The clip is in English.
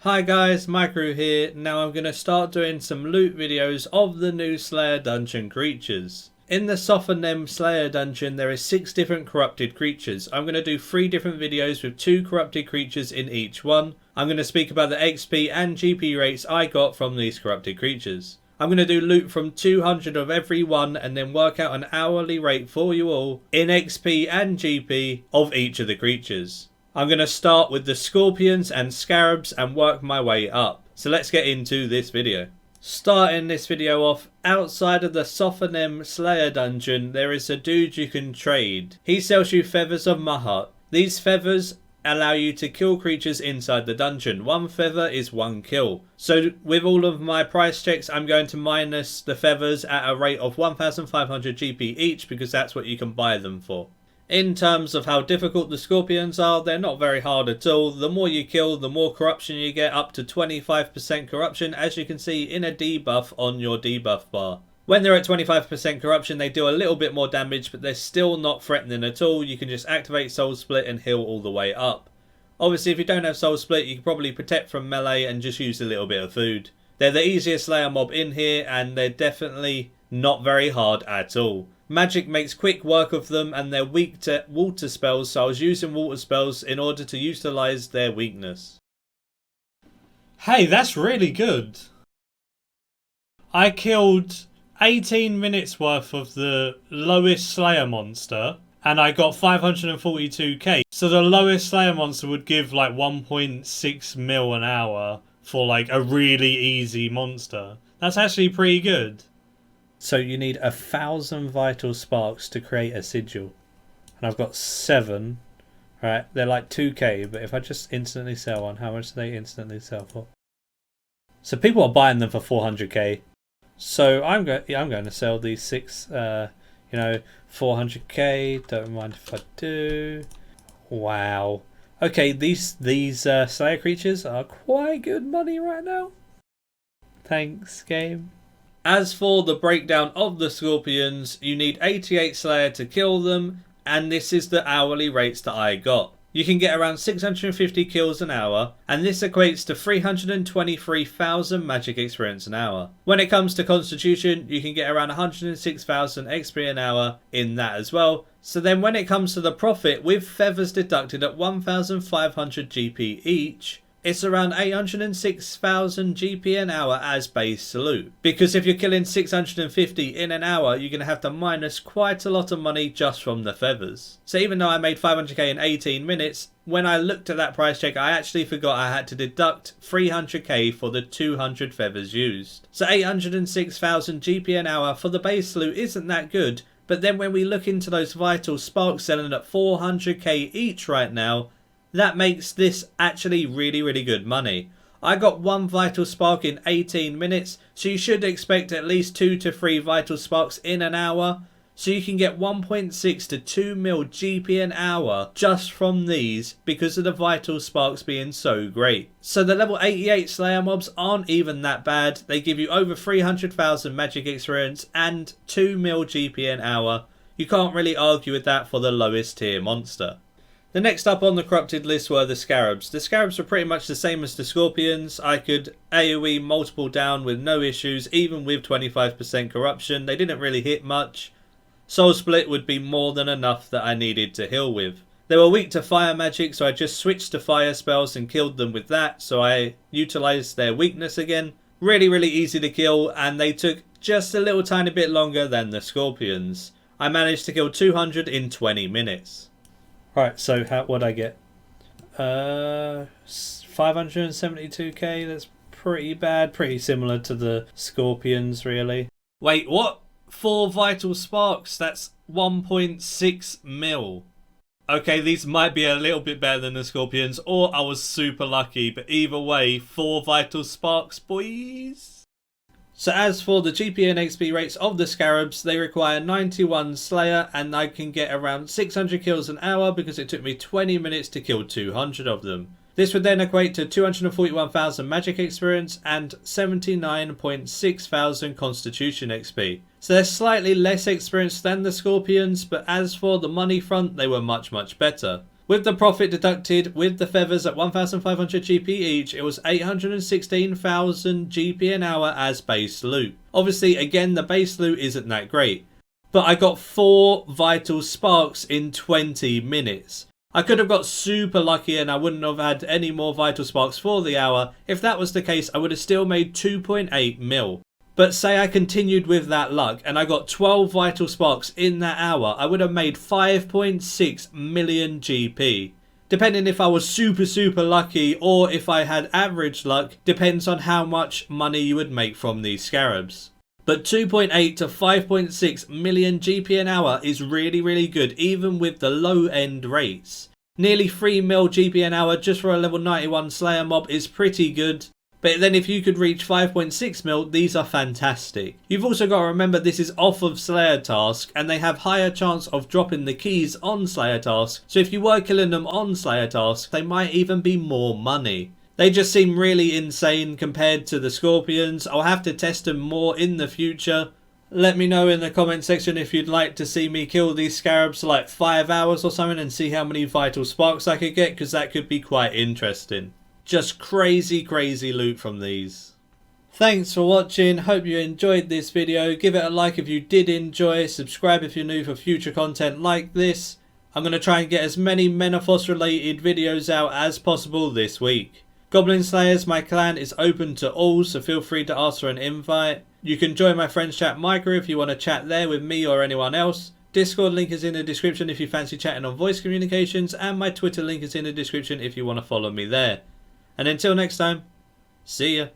Hi guys, Maikeru here. Now I'm going to start doing some loot videos of the new Slayer Dungeon creatures. In the Sophanem Slayer Dungeon there is 6 different corrupted creatures. I'm going to do 3 different videos with 2 corrupted creatures in each one. I'm going to speak about the XP and GP rates I got from these corrupted creatures. I'm going to do loot from 200 of every one and then work out an hourly rate for you all in XP and GP of each of the creatures. I'm going to start with the Scorpions and Scarabs and work my way up. So let's get into this video. Starting this video off, outside of the Sophanem Slayer dungeon, there is a dude you can trade. He sells you feathers of Mahat. These feathers allow you to kill creatures inside the dungeon. 1 feather is 1 kill. So with all of my price checks, I'm going to minus the feathers at a rate of 1500 GP each because that's what you can buy them for. In terms of how difficult the Scorpions are, they're not very hard at all. The more you kill, the more corruption you get, up to 25% corruption, as you can see in a debuff on your debuff bar. When they're at 25% corruption, they do a little bit more damage, but they're still not threatening at all. You can just activate Soul Split and heal all the way up. Obviously, if you don't have Soul Split, you can probably protect from melee and just use a little bit of food. They're the easiest Slayer mob in here, and they're definitely not very hard at all. Magic makes quick work of them and they're weak to water spells, so I was using water spells in order to utilise their weakness. Hey, that's really good. I killed 18 minutes worth of the lowest Slayer monster and I got 542k. So the lowest Slayer monster would give like 1.6 mil an hour for like a really easy monster. That's actually pretty good. So you need 1,000 vital sparks to create a sigil. And I've got 7. Right, they're like 2k, but if I just instantly sell one, how much do they instantly sell for? So people are buying them for 400k. So I'm going to sell these 6, 400k. Don't mind if I do. Wow. Okay, these Slayer creatures are quite good money right now. Thanks, game. As for the breakdown of the Scorpions, you need 88 Slayer to kill them, and this is the hourly rates that I got. You can get around 650 kills an hour, and this equates to 323,000 magic experience an hour. When it comes to Constitution, you can get around 106,000 XP an hour in that as well. So then when it comes to the profit, with feathers deducted at 1,500 GP each, it's around 806,000 GP an hour as base loot. Because if you're killing 650 in an hour, you're going to have to minus quite a lot of money just from the feathers. So even though I made 500k in 18 minutes, when I looked at that price check, I actually forgot I had to deduct 300k for the 200 feathers used. So 806,000 GP an hour for the base loot isn't that good. But then when we look into those vital sparks selling at 400k each right now, that makes this actually really good money. I got 1 vital spark in 18 minutes, so you should expect at least 2 to 3 vital sparks in an hour. So you can get 1.6 to 2 mil GP an hour just from these because of the vital sparks being so great. So the level 88 Slayer mobs aren't even that bad. They give you over 300,000 magic experience and 2 mil GP an hour. You can't really argue with that for the lowest tier monster. The next up on the corrupted list were the Scarabs. The Scarabs were pretty much the same as the Scorpions. I could AoE multiple down with no issues, even with 25% corruption. They didn't really hit much. Soul Split would be more than enough that I needed to heal with. They were weak to fire magic, so I just switched to fire spells and killed them with that, so I utilised their weakness again. Really easy to kill, and they took just a little tiny bit longer than the Scorpions. I managed to kill 200 in 20 minutes. Right, so what'd I get? 572k, that's pretty bad. Pretty similar to the Scorpions, really. Wait, what? 4 vital sparks, that's 1.6 mil. Okay, these might be a little bit better than the Scorpions, or I was super lucky, but either way, 4 vital sparks, boys. So as for the GP and XP rates of the Scarabs, they require 91 Slayer and I can get around 600 kills an hour because it took me 20 minutes to kill 200 of them. This would then equate to 241,000 magic experience and 79.6 thousand Constitution XP. So they're slightly less experienced than the Scorpions, but as for the money front, they were much better. With the profit deducted, with the feathers at 1500 GP each, it was 816,000 GP an hour as base loot. Obviously, again, the base loot isn't that great. But I got 4 vital sparks in 20 minutes. I could have got super lucky and I wouldn't have had any more vital sparks for the hour. If that was the case, I would have still made 2.8 mil. But say I continued with that luck and I got 12 vital sparks in that hour, I would have made 5.6 million GP. Depending if I was super lucky or if I had average luck, depends on how much money you would make from these scarabs. But 2.8 to 5.6 million GP an hour is really good, even with the low end rates. Nearly 3 mil GP an hour just for a level 91 Slayer mob is pretty good. But then if you could reach 5.6 mil, these are fantastic. You've also got to remember this is off of Slayer task and they have higher chance of dropping the keys on Slayer task. So if you were killing them on Slayer task, they might even be more money. They just seem really insane compared to the Scorpions. I'll have to test them more in the future. Let me know in the comment section if you'd like to see me kill these scarabs for like 5 hours or something and see how many vital sparks I could get, because that could be quite interesting. Just crazy loot from these. Thanks for watching. Hope you enjoyed this video. Give it a like if you did enjoy. Subscribe if you're new for future content like this. I'm going to try and get as many Menaphos related videos out as possible this week. Goblin Slayers, my clan is open to all, so feel free to ask for an invite. You can join my friends chat Maikeru if you want to chat there with me or anyone else. Discord link is in the description if you fancy chatting on voice communications, and my Twitter link is in the description if you want to follow me there. And until next time, see ya.